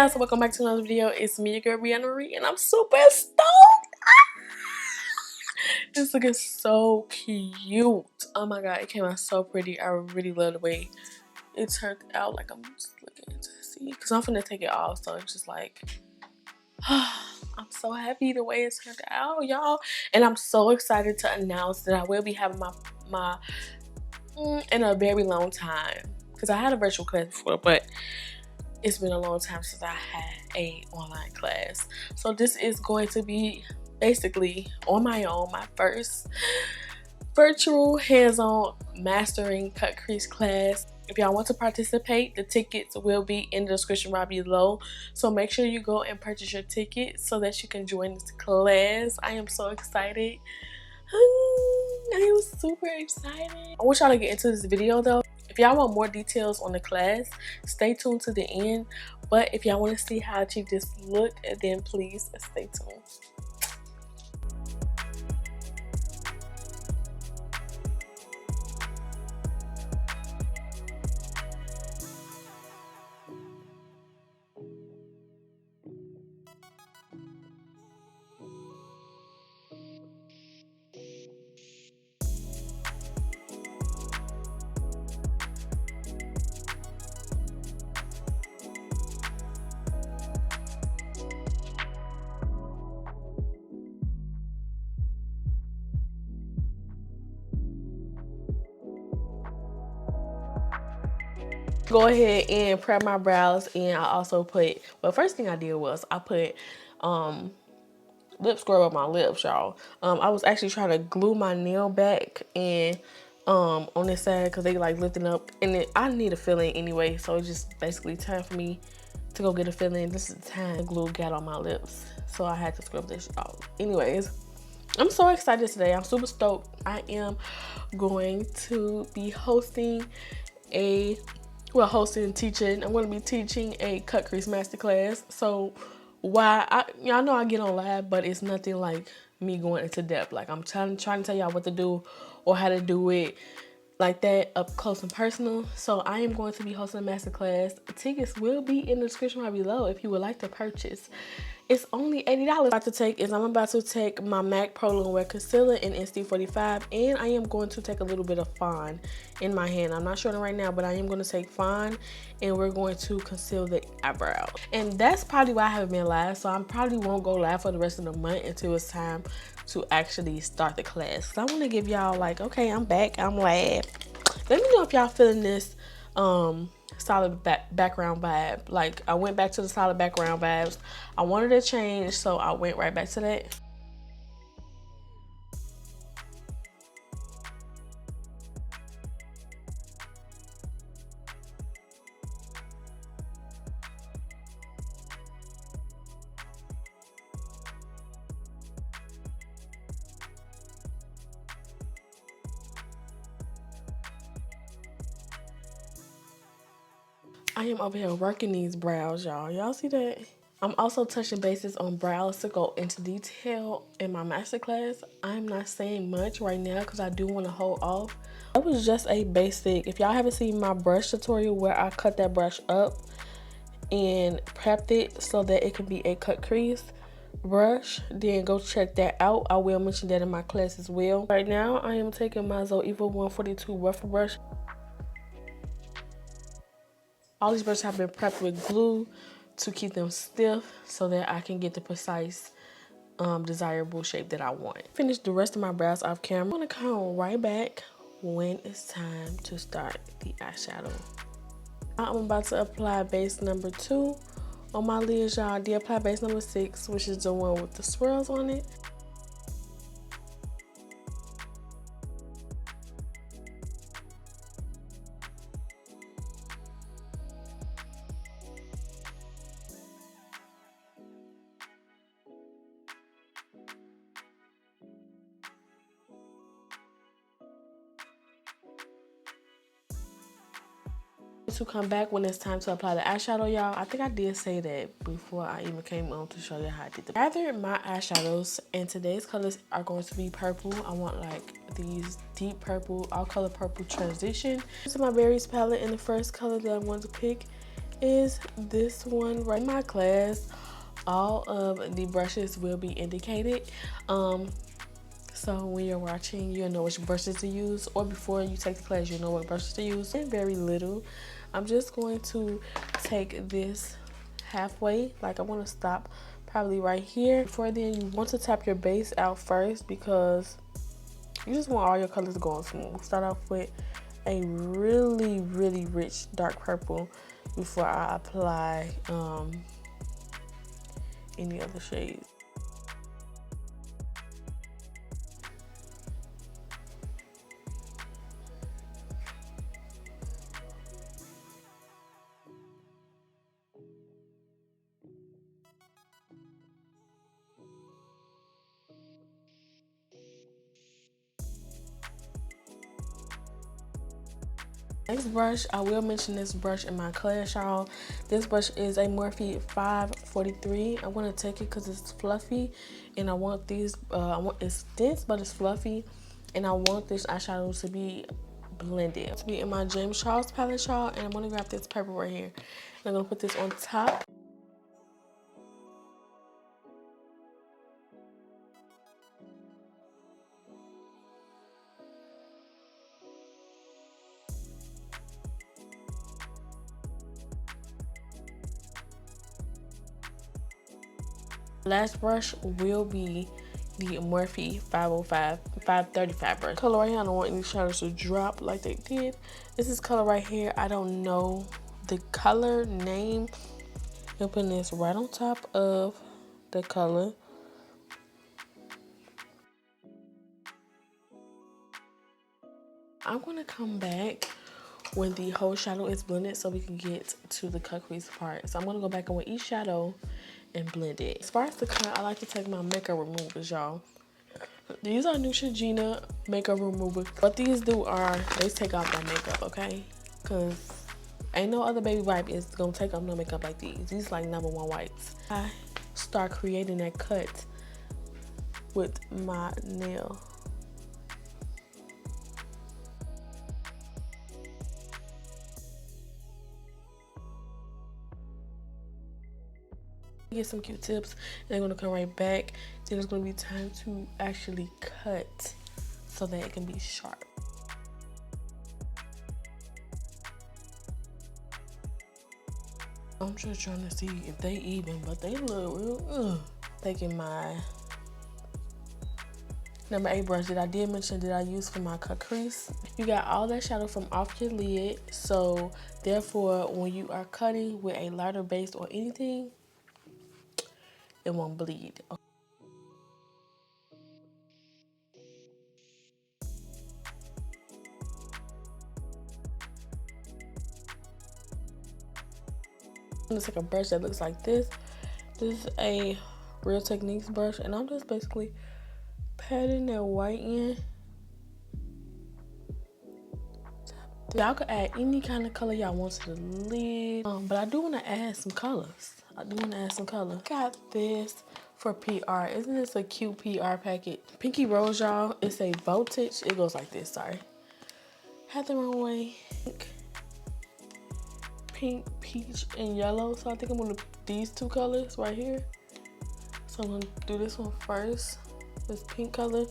guys, welcome back to another video. It's me, your girl Briana Marie, and I'm super stoked. This looking so cute. Oh my god, it came out so pretty. I really love the way it turned out. Like, I'm just looking to see, because I'm finna take it off, so it's just like I'm so happy the way it turned out, y'all. And I'm so excited to announce that I will be having my in a very long time, because I had a virtual class before, but it's been a long time since I had a online class. So this is going to be basically on my own, my first virtual hands-on mastering cut crease class. If y'all want to participate, the tickets will be in the description right below. So make sure you go and purchase your ticket so that you can join this class. I am so excited. I am super excited. I want y'all to get into this video though. If y'all want more details on the class, stay tuned to the end. But if y'all want to see how I achieve this look, then please stay tuned. Go ahead and prep my brows, and I also put, well, first thing I did was I put lip scrub on my lips, y'all. I was actually trying to glue my nail back and on this side because they like lifting up, and I need a filling anyway, so it's just basically time for me to go get a filling. This is the time the glue got on my lips, so I had to scrub this out. Anyways, I'm so excited today. I'm super stoked. I am going to be hosting hosting and teaching. I'm going to be teaching a cut crease masterclass. So y'all know I get on live, but it's nothing like me going into depth. Like, I'm trying to tell y'all what to do or how to do it like that up close and personal. So I am going to be hosting a masterclass. Tickets will be in the description right below if you would like to purchase. It's only $80. I'm about to take my MAC Pro Lone Wear Concealer in SD45, and I am going to take a little bit of Fawn in my hand. I'm not showing it right now, but I am going to take Fawn, and we're going to conceal the eyebrow. And that's probably why I haven't been live, so I probably won't go live for the rest of the month until it's time to actually start the class. So I want to give y'all like, okay, I'm back, I'm live. Let me know if y'all feeling this solid background vibe. Like, I went back to the solid background vibes. I wanted to change, so I went right back to that. I am over here working these brows, y'all. Y'all see that? I'm also touching bases on brows to go into detail in my masterclass. I'm not saying much right now because I do want to hold off. That was just a basic. If y'all haven't seen my brush tutorial where I cut that brush up and prepped it so that it can be a cut crease brush, then go check that out. I will mention that in my class as well. Right now, I am taking my Zoeva 142 rougher brush. All these brushes have been prepped with glue to keep them stiff so that I can get the precise desirable shape that I want. Finish the rest of my brows off camera. I'm gonna come right back when it's time to start the eyeshadow. I'm about to apply base number 2 on my lids, y'all. I did apply base number 6, which is the one with the swirls on it. To come back when it's time to apply the eyeshadow, y'all. I think I did say that before I even came on to show you how I did the gathered my eyeshadows, and today's colors are going to be purple. I want like these deep purple, all color purple transition. This is my berries palette, and the first color that I wanted to pick is this one right in my class. All of the brushes will be indicated. So when you're watching, you'll know which brushes to use, or before you take the class, you know what brushes to use. And very little. I'm just going to take this halfway, like I'm going to stop probably right here. Before then, you want to tap your base out first because you just want all your colors to go on smooth. Start off with a really, really rich dark purple before I apply any other shades. Next brush, I will mention this brush in my class, y'all. This brush is a Morphe 543. I'm gonna take it because it's fluffy, and I want these. It's dense, but it's fluffy, and I want this eyeshadow to be blended. To be in my James Charles palette, y'all, and I'm gonna grab this purple right here. And I'm gonna put this on top. Last brush will be the Morphe 535 brush. Color right here, I don't want any shadows to drop like they did. This is color right here. I don't know the color name. I'm putting this right on top of the color. I'm gonna come back when the whole shadow is blended so we can get to the cut crease part. So I'm gonna go back in with each shadow and blend it. As far as the cut, I like to take my makeup removers, y'all. These are Neutrogena makeup removers. What these do are, they take off that makeup, okay? Cause ain't no other baby wipe is gonna take off no makeup like these. These like #1 wipes. I start creating that cut with my nail. Get some Q-tips, and I'm gonna come right back. Then it's gonna be time to actually cut so that it can be sharp. I'm just trying to see if they even, but they look real. Taking my #8 brush that I did mention that I use for my cut crease. You got all that shadow from off your lid, so therefore when you are cutting with a lighter base or anything, it won't bleed. I'm gonna take a brush that looks like this. This is a Real Techniques brush, and I'm just basically patting that white in. Y'all could add any kind of color y'all want to the lid, but I do want to add some colors. Got this for PR. Isn't this a cute PR packet? Pinky Rose, y'all. It's a voltage. It goes like this. Sorry, had the wrong way. Pink, peach, and yellow. So I think I'm gonna do these two colors right here. So I'm gonna do this one first. This pink color.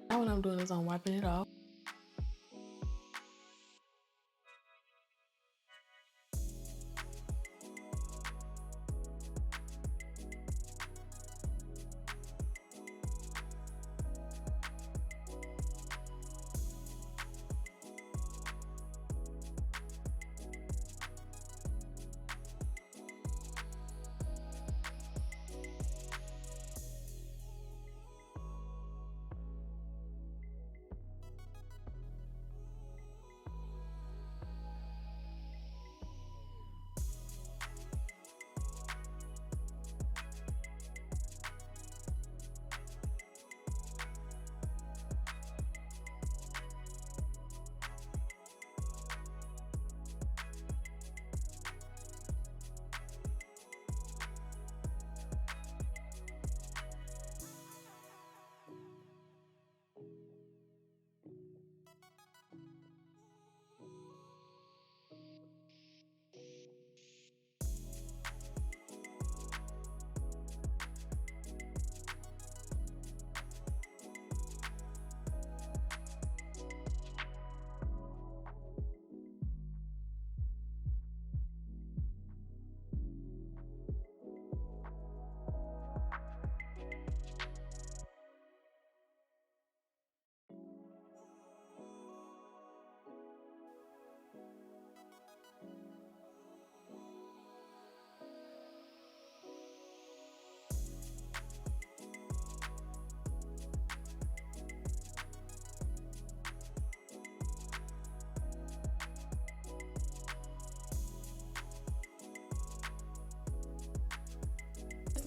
Now what I'm doing is I'm wiping it off.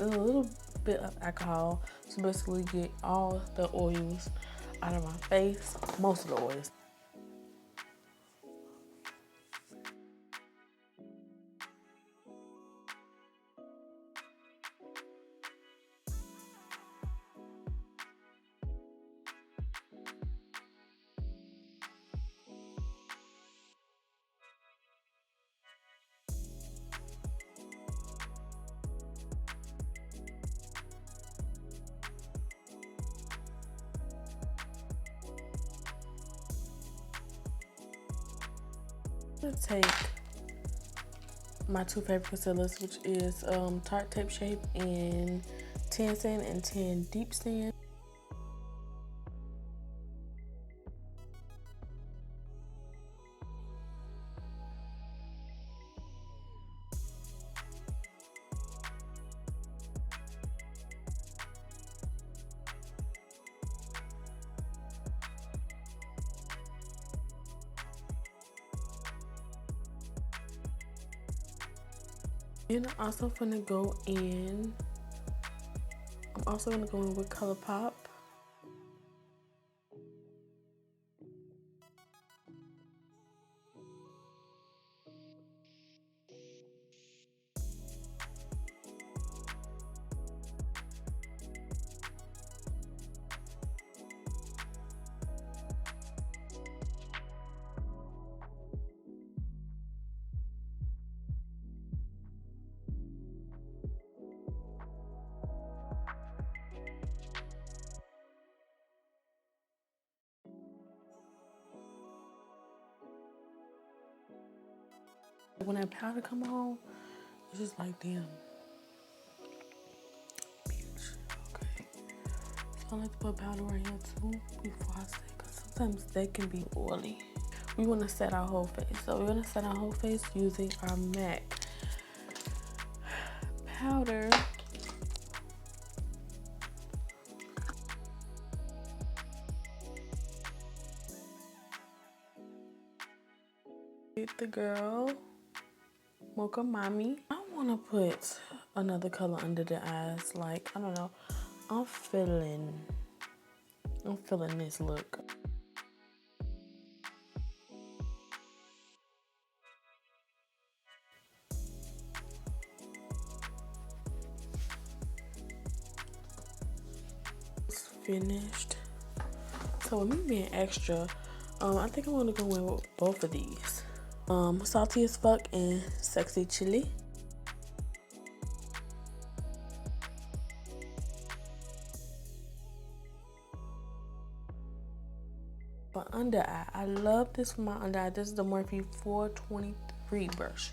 a little bit of alcohol to basically get all the oils out of my face, most of the oils. I'm gonna take my two favorite concealers, which is Tarte Tape Shape in 10 Sand and 10 Deep Sand. And I'm also gonna go in. I'm also gonna go in with Colourpop. When that powder come on, it's just like, damn, bitch. Okay. So I like to put powder right here too before I say, because sometimes they can be oily. We want to set our whole face. So we're going to set our whole face using our MAC powder. The girl Mocha Mommy. I want to put another color under the eyes. Like, I don't know. I'm feeling this look. It's finished. So with me being extra, I think I'm gonna go in with both of these. Salty as fuck and sexy chili. For under eye, I love this for my under eye. This is the Morphe 423 brush.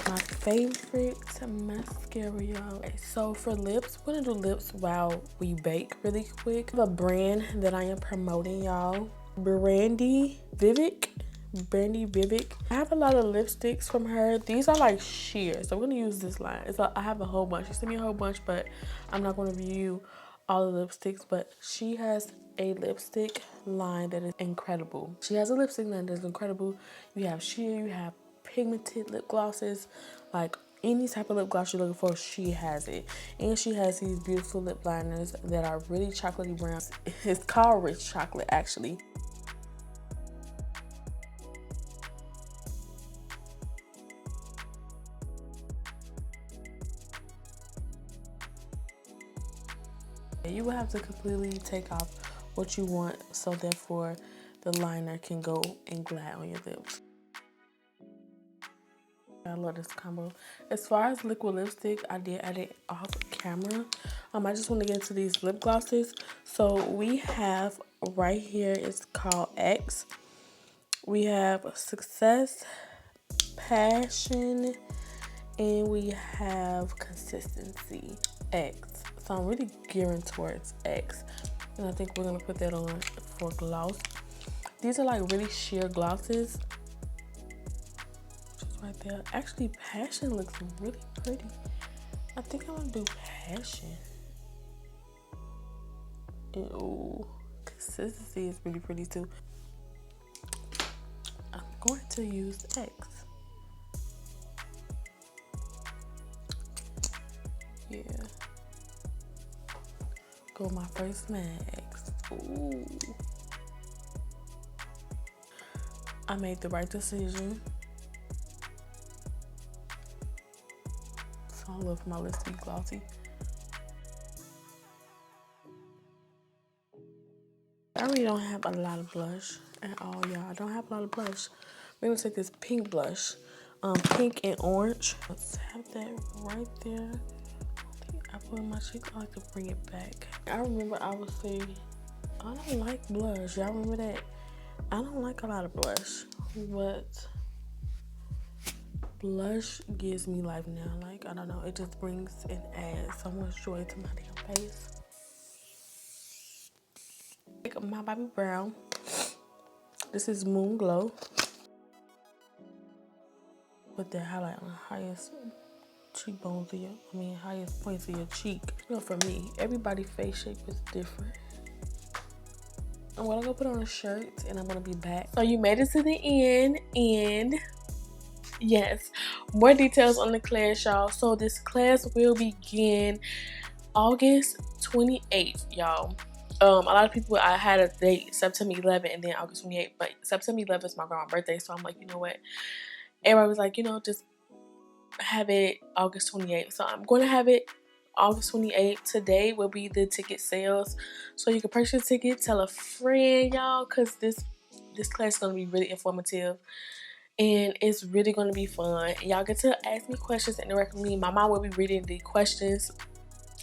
My favorite mascara, y'all. Okay, so for lips, we're gonna do lips while we bake really quick. I have a brand that I am promoting, y'all. Brandivvici. I have a lot of lipsticks from her. These are like sheer, so we're gonna use this line. I have a whole bunch. She sent me a whole bunch, but I'm not gonna review all the lipsticks. But she has a lipstick line that is incredible. She has a lipstick line that is incredible. You have sheer, you have pigmented lip glosses, like any type of lip gloss you're looking for, she has it. And she has these beautiful lip liners that are really chocolatey brown. It's called Rich Chocolate, actually. You will have to completely take off what you want, so therefore the liner can go and glide on your lips. I love this combo. As far as liquid lipstick, I did add it off camera. I just want to get into these lip glosses. So we have right here, it's called X. We have Success, Passion, And we have Consistency X. So I'm really gearing towards X. And I think we're going to put that on for gloss. These are like really sheer glosses. Just right there. Actually, Passion looks really pretty. I think I'm going to do Passion. Ew. Consistency is really pretty too. I'm going to use X. Yeah. Go my first max. Ooh. I made the right decision. So I love my lips to be glossy. I really don't have a lot of blush at all, y'all. I don't have a lot of blush. We're gonna take this pink blush, pink and orange. Let's have that right there. I put in my cheek. I like to bring it back. I remember I would say, I don't like blush. Y'all remember that? I don't like a lot of blush, but blush gives me life now. Like, I don't know, it just brings and adds so much joy to my damn face. Like my Bobbi brow. This is Moon Glow. Put that highlight on the highest cheekbones of your, highest points of your cheek. You know, for me, everybody's face shape is different. I'm gonna go put on a shirt and I'm gonna be back. So you made it to the end, and yes, more details on the class, y'all. So this class will begin August 28th, y'all. A lot of people, I had a date September 11th and then August 28th, but September 11th is my grandma's birthday, so I'm like, you know what? Everybody was like, you know, just have it August 28th. So I'm going to have it August 28th. Today will be the ticket sales, so you can purchase a ticket, tell a friend, y'all, because this class is going to be really informative. And it's really going to be fun. Y'all get to ask me questions and direct me. My mom will be reading the questions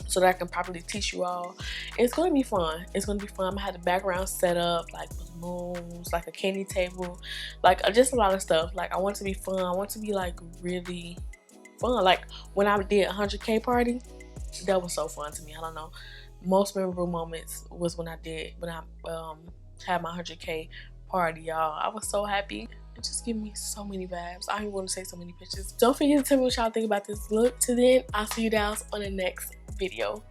so that I can properly teach you all. It's going to be fun. It's going to be fun. I'm going to have the background set up, like balloons, like a candy table, like just a lot of stuff. Like, I want it to be fun. I want it to be like really fun. Like when I did 100K party, that was so fun to me. I don't know. Most memorable moments was when I had my 100K party, y'all. I was so happy. It just gave me so many vibes. I even want to take so many pictures. Don't forget to tell me what y'all think about this look. Till then, I'll see you guys on the next video.